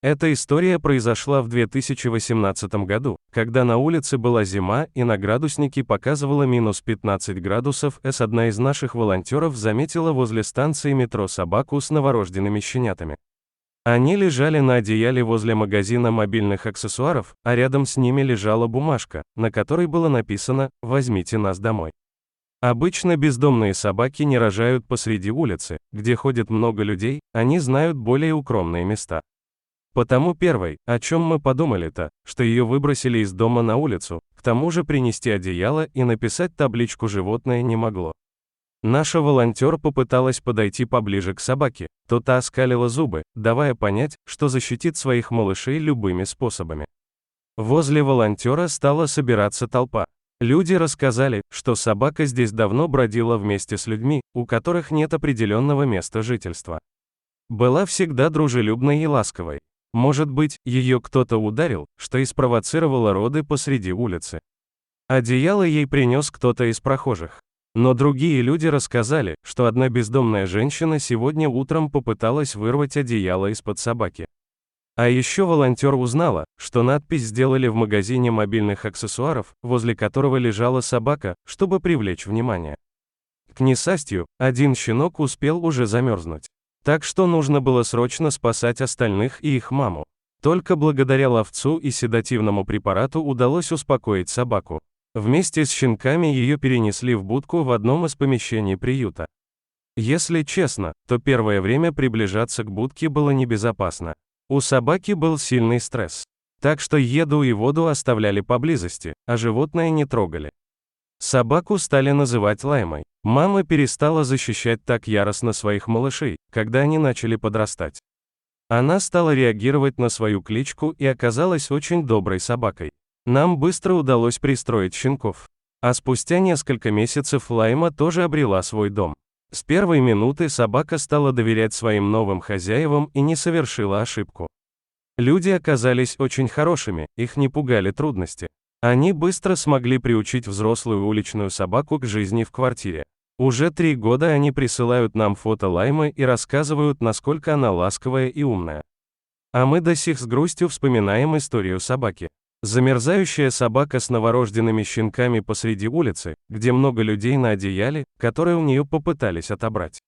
Эта история произошла в 2018 году, когда на улице была зима и на градуснике показывало минус 15 градусов. Одна из наших волонтеров заметила возле станции метро собаку с новорожденными щенятами. Они лежали на одеяле возле магазина мобильных аксессуаров, а рядом с ними лежала бумажка, на которой было написано «Возьмите нас домой». Обычно бездомные собаки не рожают посреди улицы, где ходит много людей, они знают более укромные места. Потому первое, о чем мы подумали-то, что ее выбросили из дома на улицу, к тому же принести одеяло и написать табличку животное не могло. Наша волонтер попыталась подойти поближе к собаке, то та оскалила зубы, давая понять, что защитит своих малышей любыми способами. Возле волонтера стала собираться толпа. Люди рассказали, что собака здесь давно бродила вместе с людьми, у которых нет определенного места жительства. Была всегда дружелюбной и ласковой. Может быть, ее кто-то ударил, что и спровоцировало роды посреди улицы. Одеяло ей принес кто-то из прохожих. Но другие люди рассказали, что одна бездомная женщина сегодня утром попыталась вырвать одеяло из-под собаки. А еще волонтер узнала, что надпись сделали в магазине мобильных аксессуаров, возле которого лежала собака, чтобы привлечь внимание. К несчастью, один щенок успел уже замерзнуть. Так что нужно было срочно спасать остальных и их маму. Только благодаря ловцу и седативному препарату удалось успокоить собаку. Вместе с щенками ее перенесли в будку в одном из помещений приюта. Если честно, то первое время приближаться к будке было небезопасно. У собаки был сильный стресс. Так что еду и воду оставляли поблизости, а животное не трогали. Собаку стали называть Лаймой. Мама перестала защищать так яростно своих малышей, когда они начали подрастать. Она стала реагировать на свою кличку и оказалась очень доброй собакой. Нам быстро удалось пристроить щенков. А спустя несколько месяцев Лайма тоже обрела свой дом. С первой минуты собака стала доверять своим новым хозяевам и не совершила ошибку. Люди оказались очень хорошими, их не пугали трудности. Они быстро смогли приучить взрослую уличную собаку к жизни в квартире. Уже 3 года они присылают нам фото Лаймы и рассказывают, насколько она ласковая и умная. А мы до сих с грустью вспоминаем историю собаки. Замерзающая собака с новорожденными щенками посреди улицы, где много людей на одеяле, которые у нее попытались отобрать.